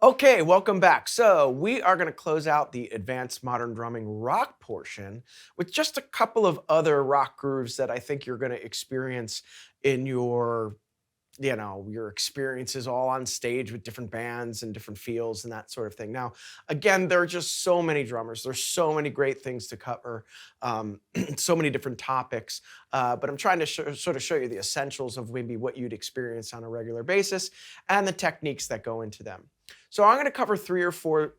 Okay, welcome back. So we are going to close out the advanced modern drumming rock portion with just a couple of other rock grooves that I think you're going to experience in your experiences all on stage with different bands and different feels and that sort of thing. Now, again, there are just so many drummers. There's so many great things to cover, so many different topics. But I'm trying to sort of show you the essentials of maybe what you'd experience on a regular basis and the techniques that go into them. So I'm going to cover three or four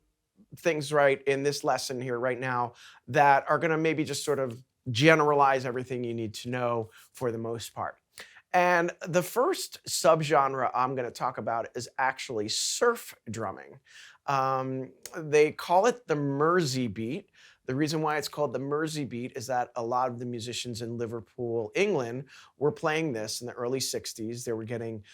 things right in this lesson here right now that are going to maybe just sort of generalize everything you need to know for the most part. And the first subgenre I'm going to talk about is actually surf drumming. They call it the Mersey beat. The reason why it's called the Mersey beat is that a lot of the musicians in Liverpool, England, were playing this in the early 60s. They were getting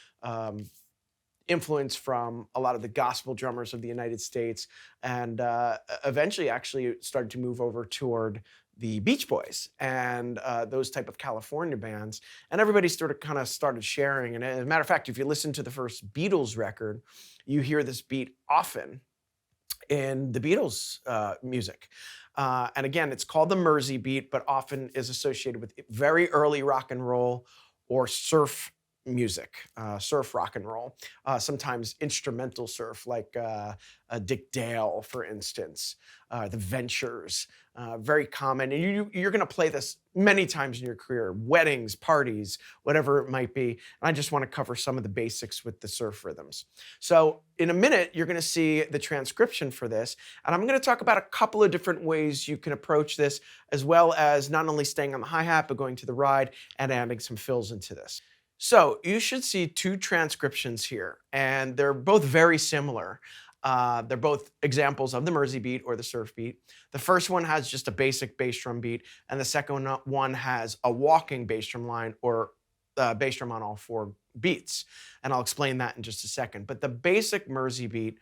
influence from a lot of the gospel drummers of the United States, and eventually actually started to move over toward the Beach Boys and those type of California bands. And everybody sort of kind of started sharing. And as a matter of fact, if you listen to the first Beatles record, you hear this beat often in the Beatles music. And again, it's called the Mersey beat, but often is associated with very early rock and roll or surf music, surf rock and roll, sometimes instrumental surf, like Dick Dale, for instance, the Ventures, very common. And you're going to play this many times in your career, weddings, parties, whatever it might be. And I just want to cover some of the basics with the surf rhythms. So in a minute, you're going to see the transcription for this. And I'm going to talk about a couple of different ways you can approach this, as well as not only staying on the hi-hat, but going to the ride and adding some fills into this. So you should see two transcriptions here, and they're both very similar. They're both examples of the Mersey beat or the surf beat. The first one has just a basic bass drum beat, and the second one has a walking bass drum line or bass drum on all four beats. And I'll explain that in just a second. But the basic Mersey beat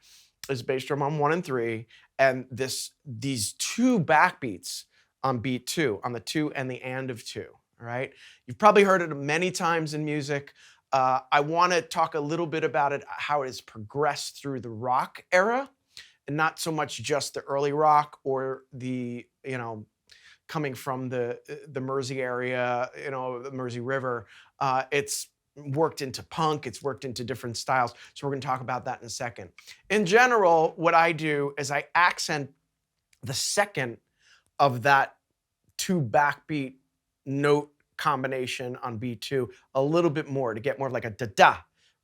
is bass drum on 1 and 3, and these two backbeats on beat 2, on the 2 and the and of 2. All right. You've probably heard it many times in music. I want to talk a little bit about it, how it has progressed through the rock era, and not so much just the early rock or coming from the Mersey area, the Mersey River. It's worked into punk, it's worked into different styles. So we're going to talk about that in a second. In general, what I do is I accent the second of that two backbeat note combination on B2 a little bit more to get more of like a da-da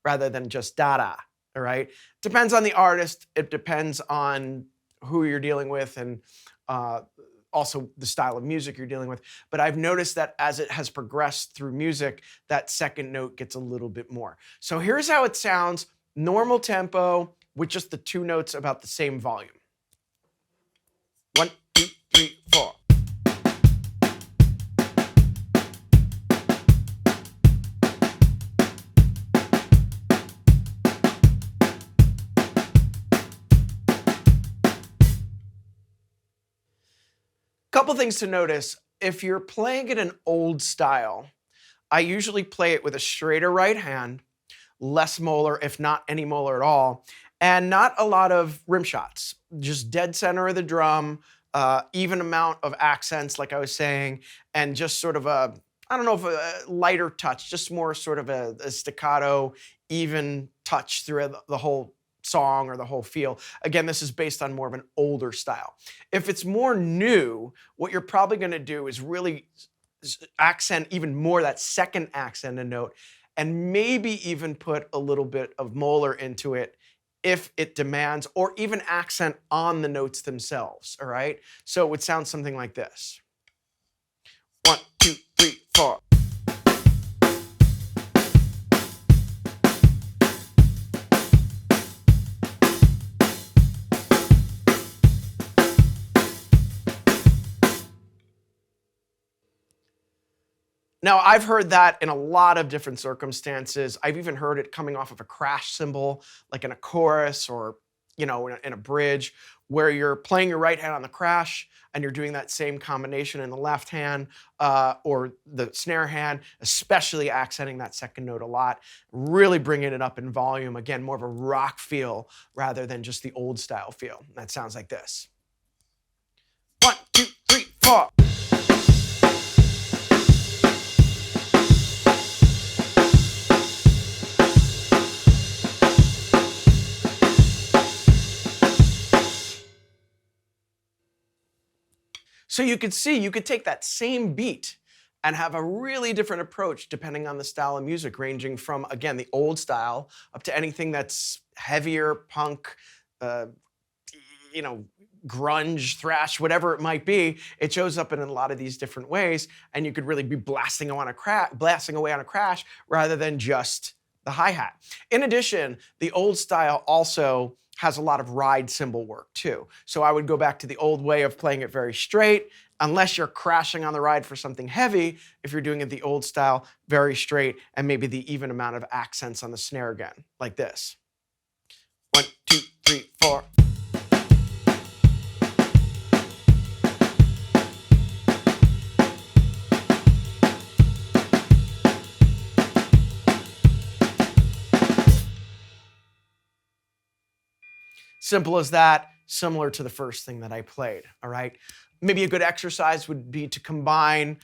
rather than just da-da, all right? Depends on the artist. It depends on who you're dealing with and also the style of music you're dealing with. But I've noticed that as it has progressed through music, that second note gets a little bit more. So here's how it sounds, normal tempo with just the two notes about the same volume. 1, 2, 3, 4. Couple things to notice. If you're playing it in old style, I usually play it with a straighter right hand, less molar, if not any molar at all, and not a lot of rim shots. Just dead center of the drum, even amount of accents, like I was saying, and just sort of I don't know if a lighter touch, just more sort of a staccato, even touch through the whole song or the whole feel. Again, this is based on more of an older style. If it's more new, what you're probably going to do is really accent even more that second accent and note, and maybe even put a little bit of molar into it if it demands, or even accent on the notes themselves, all right? So it would sound something like this. 1, 2, 3, 4. Now, I've heard that in a lot of different circumstances. I've even heard it coming off of a crash cymbal, like in a chorus or in a bridge, where you're playing your right hand on the crash and you're doing that same combination in the left hand or the snare hand, especially accenting that second note a lot, really bringing it up in volume. Again, more of a rock feel rather than just the old style feel. That sounds like this. 1, 2, 3, 4. So you could see, you could take that same beat and have a really different approach depending on the style of music, ranging from, again, the old style up to anything that's heavier, punk, uh, you know, grunge, thrash, whatever it might be. It shows up in a lot of these different ways, and you could really be blasting away on a crash rather than just the hi-hat. In addition, the old style also has a lot of ride cymbal work too. So I would go back to the old way of playing it very straight, unless you're crashing on the ride for something heavy. If you're doing it the old style, very straight, and maybe the even amount of accents on the snare again, like this. 1, 2, 3, 4. Simple as that, similar to the first thing that I played, all right? Maybe a good exercise would be to combine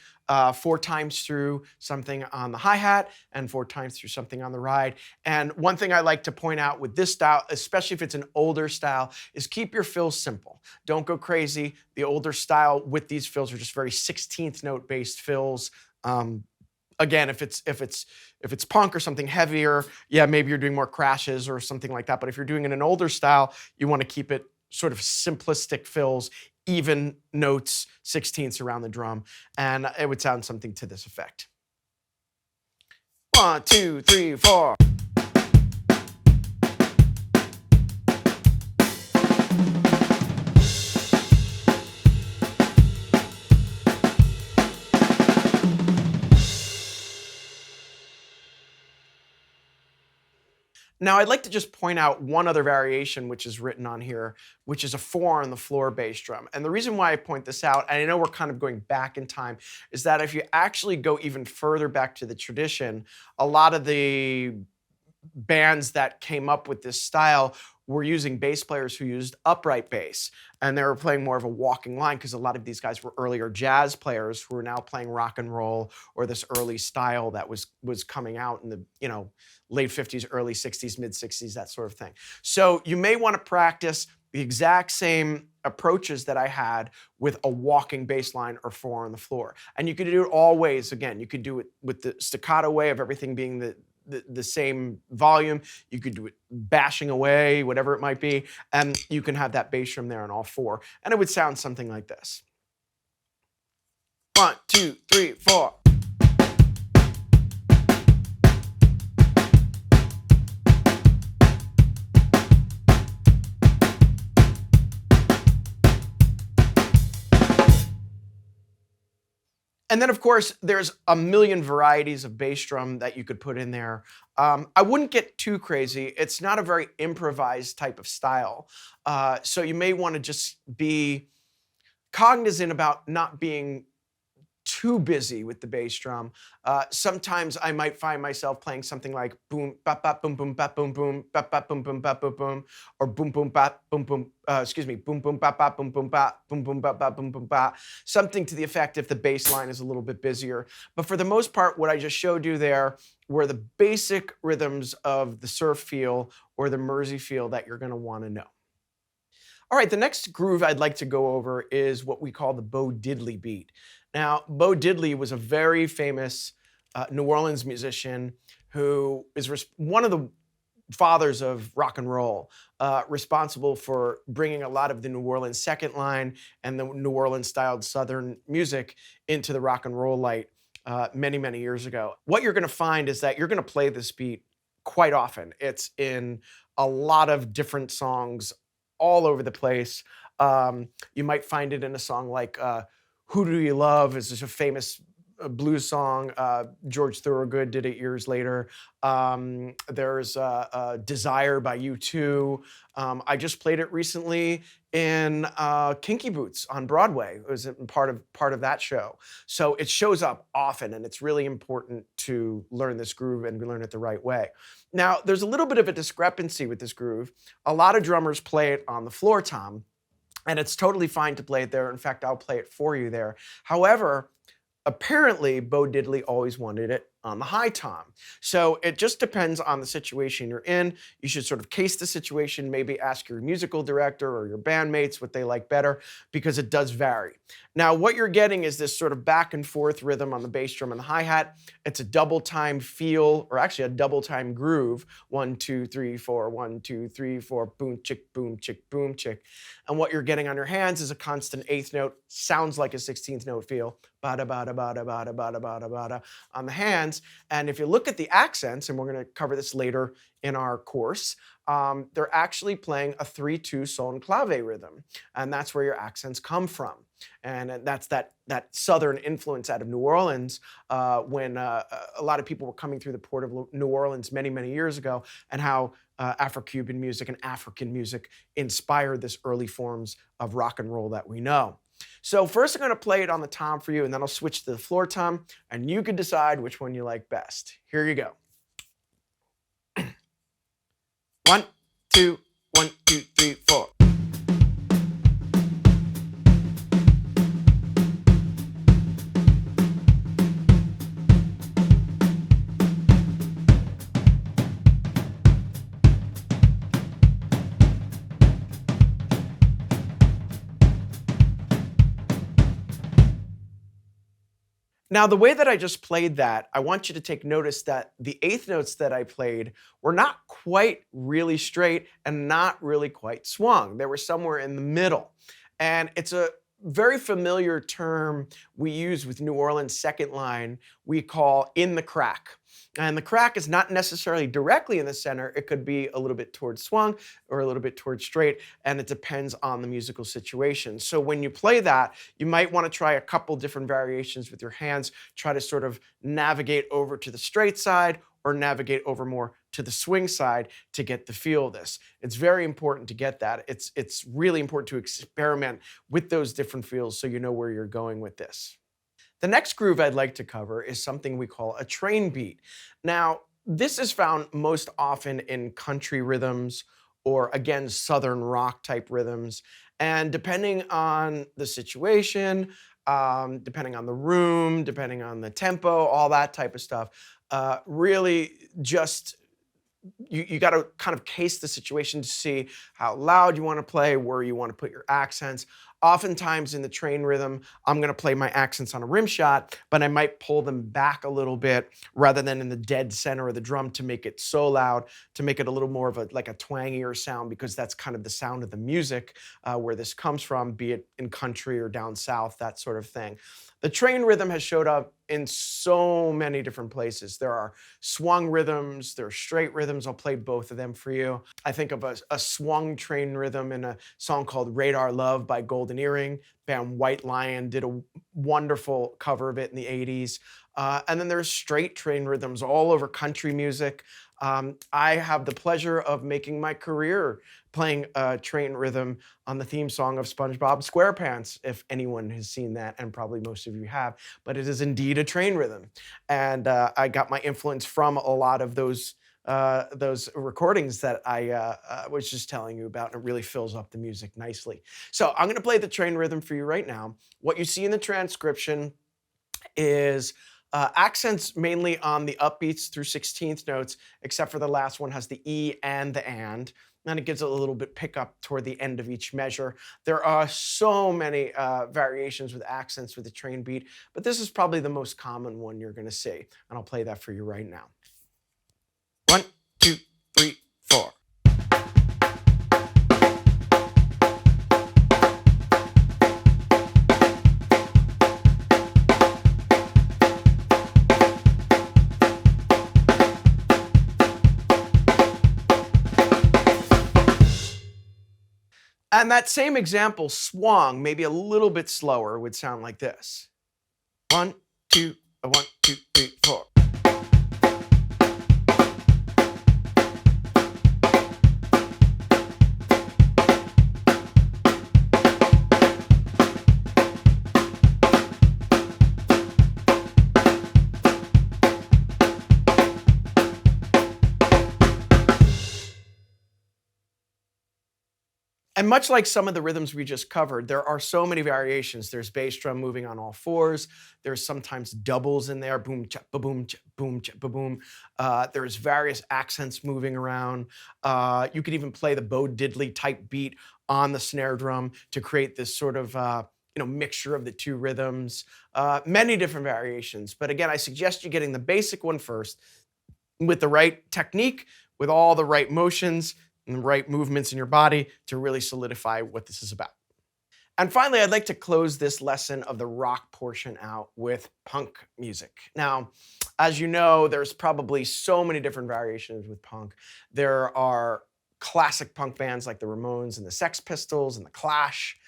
4 times through something on the hi-hat and 4 times through something on the ride. And one thing I like to point out with this style, especially if it's an older style, is keep your fills simple. Don't go crazy. The older style with these fills are just very 16th note based fills. Again, if it's punk or something heavier, yeah, maybe you're doing more crashes or something like that. But if you're doing it in an older style, you want to keep it sort of simplistic fills, even notes, 16ths around the drum, and it would sound something to this effect. 1, 2, 3, 4. Now, I'd like to just point out one other variation which is written on here, which is a 4 on the floor bass drum. And the reason why I point this out, and I know we're kind of going back in time, is that if you actually go even further back to the tradition, a lot of the bands that came up with this style were using bass players who used upright bass, and they were playing more of a walking line because a lot of these guys were earlier jazz players who were now playing rock and roll or this early style that was coming out in the late 50s, early 60s, mid 60s, that sort of thing. So you may want to practice the exact same approaches that I had with a walking bass line or 4 on the floor, and you could do it all ways. Again, you could do it with the staccato way of everything being the same volume. You could do it bashing away, whatever it might be, and you can have that bass drum there on all 4, and it would sound something like this. 1, 2, 3, 4. And then, of course, there's a million varieties of bass drum that you could put in there. I wouldn't get too crazy. It's not a very improvised type of style. So you may want to just be cognizant about not being too busy with the bass drum. Sometimes I might find myself playing something like boom, bap, bap, boom, boom, bap, boom, boom, bap, bap, boom, boom, bap, boom, boom, or boom, boom, bap, boom, boom, boom, boom, bap, bap, boom, boom, bap, boom, boom, bap, bap, boom, boom, bap. Something to the effect if the bass line is a little bit busier. But for the most part, what I just showed you there were the basic rhythms of the surf feel or the Mersey feel that you're going to want to know. All right, the next groove I'd like to go over is what we call the Bo-Diddley beat. Now, Bo-Diddley was a very famous New Orleans musician who is one of the fathers of rock and roll, responsible for bringing a lot of the New Orleans second line and the New Orleans-styled Southern music into the rock and roll light many, many years ago. What you're going to find is that you're going to play this beat quite often. It's in a lot of different songs all over the place. You might find it in a song like Who Do You Love? Is a famous a blues song. George Thorogood did it years later. There's Desire by U2. I just played it recently in Kinky Boots on Broadway. It was part of that show. So it shows up often, and it's really important to learn this groove and learn it the right way. Now, there's a little bit of a discrepancy with this groove. A lot of drummers play it on the floor tom, and it's totally fine to play it there. In fact, I'll play it for you there. However, apparently Bo-Diddley always wanted it on the high tom. So it just depends on the situation you're in. You should sort of case the situation, maybe ask your musical director or your bandmates what they like better, because it does vary. Now, what you're getting is this sort of back and forth rhythm on the bass drum and the hi-hat. It's a double time feel, or actually a double time groove. 1, 2, 3, 4, 1, 2, 3, 4, boom, chick, boom, chick, boom, chick. And what you're getting on your hands is a constant eighth note, sounds like a 16th note feel, bada, bada, bada, bada, bada, bada, bada, on the hands. And if you look at the accents, and we're going to cover this later in our course, they're actually playing a 3/2 sol and clave rhythm. And that's where your accents come from. And that's that southern influence out of New Orleans, when a lot of people were coming through the port of New Orleans many, many years ago, and how Afro-Cuban music and African music inspired this early forms of rock and roll that we know. So first I'm going to play it on the tom for you, and then I'll switch to the floor tom, and you can decide which one you like best. Here you go. 1, 2, 1, 2, 3, 4. Now, the way that I just played that, I want you to take notice that the eighth notes that I played were not quite really straight and not really quite swung. They were somewhere in the middle. And it's a very familiar term we use with New Orleans second line we call in the crack. And the crack is not necessarily directly in the center. It could be a little bit towards swung or a little bit towards straight, and it depends on the musical situation. So when you play that, you might want to try a couple different variations with your hands, try to sort of navigate over to the straight side or navigate over more to the swing side to get the feel of this. It's very important to get that. It's really important to experiment with those different feels so you know where you're going with this. The next groove I'd like to cover is something we call a train beat. Now, this is found most often in country rhythms or, again, southern rock type rhythms. And depending on the situation, depending on the room, depending on the tempo, all that type of stuff, really just you got to kind of case the situation to see how loud you want to play, where you want to put your accents. Oftentimes in the train rhythm, I'm going to play my accents on a rim shot, but I might pull them back a little bit rather than in the dead center of the drum to make it so loud, to make it a little more of like a twangier sound, because that's kind of the sound of the music where this comes from, be it in country or down south, that sort of thing. The train rhythm has showed up in so many different places. There are swung rhythms, there are straight rhythms. I'll play both of them for you. I think of a swung train rhythm in a song called Radar Love by Golden Earring. Band White Lion did a wonderful cover of it in the 80s. And then there's straight train rhythms all over country music. I have the pleasure of making my career playing a train rhythm on the theme song of SpongeBob SquarePants, if anyone has seen that, and probably most of you have. But it is indeed a train rhythm. And I got my influence from a lot of those recordings that I was just telling you about, and it really fills up the music nicely. So I'm going to play the train rhythm for you right now. What you see in the transcription is accents mainly on the upbeats through 16th notes, except for the last one has the E and the and. Then it gives a little bit pickup toward the end of each measure. There are so many variations with accents with the train beat, but this is probably the most common one you're going to see. And I'll play that for you right now. 1, 2, 3, 4. And that same example swung, maybe a little bit slower, would sound like this. 1, 2, 1, 2, 3, 4. And much like some of the rhythms we just covered, there are so many variations. There's bass drum moving on all fours. There's sometimes doubles in there, boom, cha, ba boom, cha, boom, cha, ba boom. There's various accents moving around. You could even play the Bo-Diddley type beat on the snare drum to create this sort of mixture of the two rhythms. Many different variations. But again, I suggest you getting the basic one first with the right technique, with all the right motions and the right movements in your body to really solidify what this is about. And finally, I'd like to close this lesson of the rock portion out with punk music. Now, as you know, there's probably so many different variations with punk. There are classic punk bands like the Ramones and the Sex Pistols and the Clash.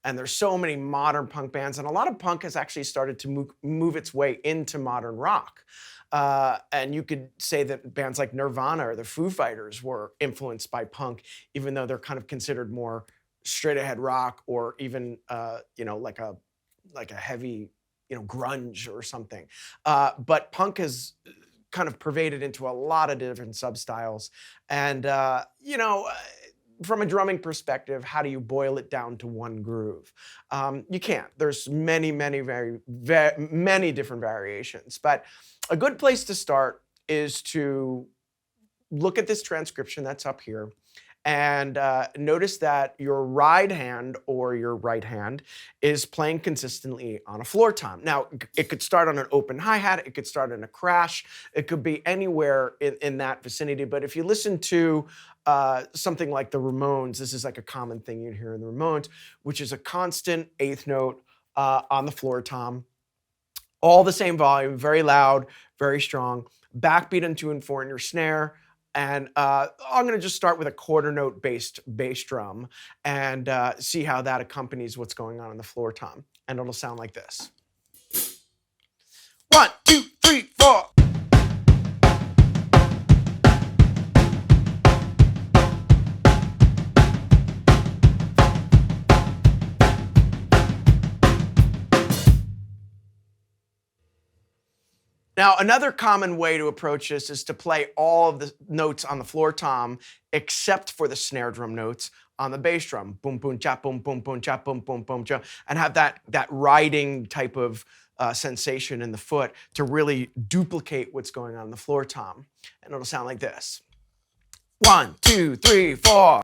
And there's so many modern punk bands, and a lot of punk has actually started to move its way into modern rock. And you could say that bands like Nirvana or the Foo Fighters were influenced by punk, even though they're kind of considered more straight ahead rock or even like a heavy grunge or something. But punk has kind of pervaded into a lot of different substyles, and from a drumming perspective, how do you boil it down to one groove? You can't. There's many, many different variations. But a good place to start is to look at this transcription that's up here and notice that your right hand or your right hand is playing consistently on a floor tom. Now, it could start on an open hi-hat, it could start in a crash, it could be anywhere in that vicinity. But if you listen to something like the Ramones, this is like a common thing you'd hear in the Ramones, which is a constant eighth note on the floor tom, all the same volume, very loud, very strong, backbeat on 2 and 4 in your snare. And I'm going to just start with a quarter note based bass drum and see how that accompanies what's going on in the floor tom. And it'll sound like this. 1, 2, 3, 4. Now, another common way to approach this is to play all of the notes on the floor tom, except for the snare drum notes on the bass drum. Boom, boom, cha, boom, boom, boom, cha, boom, boom, boom, cha, and have that riding type of sensation in the foot to really duplicate what's going on in the floor tom. And it'll sound like this. 1, 2, 3, 4.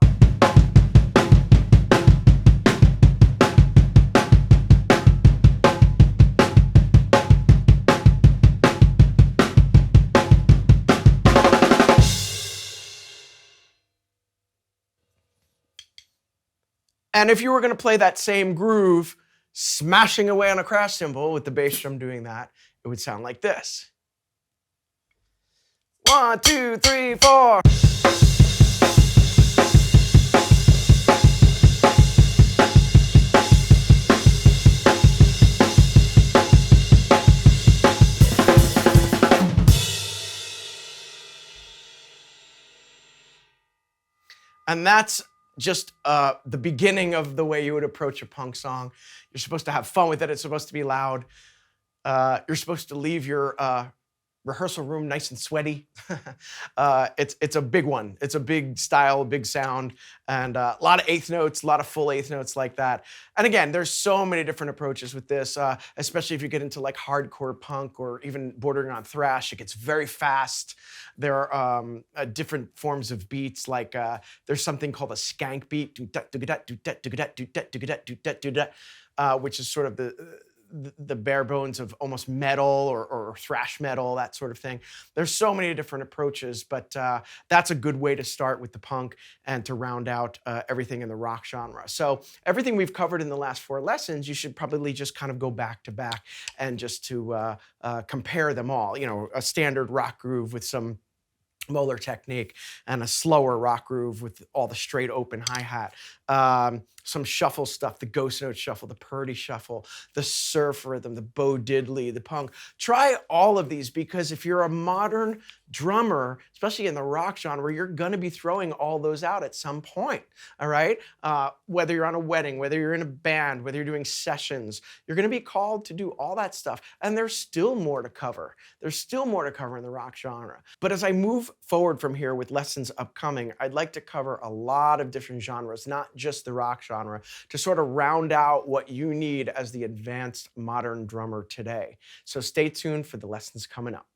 And if you were going to play that same groove, smashing away on a crash cymbal with the bass drum doing that, it would sound like this. 1, 2, 3, 4. And that's just the beginning of the way you would approach a punk song. You're supposed to have fun with it. It's supposed to be loud. You're supposed to leave your rehearsal room nice and sweaty. It's a big one. It's a big style, big sound, and a lot of eighth notes, a lot of full eighth notes like that. And again, there's so many different approaches with this, especially if you get into like hardcore punk or even bordering on thrash. It gets very fast. There are different forms of beats, like there's something called a skank beat, which is sort of the bare bones of almost metal or thrash metal, that sort of thing. There's so many different approaches, but that's a good way to start with the punk and to round out everything in the rock genre. So everything we've covered in the last 4 lessons, you should probably just kind of go back to back and just to compare them all. You know, a standard rock groove with some molar technique, and a slower rock groove with all the straight open hi-hat. Some shuffle stuff, the ghost note shuffle, the Purdy shuffle, the surf rhythm, the Bo-Diddley, the punk. Try all of these, because if you're a modern drummer, especially in the rock genre, you're gonna be throwing all those out at some point, all right? Whether you're on a wedding, whether you're in a band, whether you're doing sessions, you're gonna be called to do all that stuff. And there's still more to cover. There's still more to cover in the rock genre. But as I move forward from here with lessons upcoming, I'd like to cover a lot of different genres, not just the rock genre, to sort of round out what you need as the advanced modern drummer today. So stay tuned for the lessons coming up.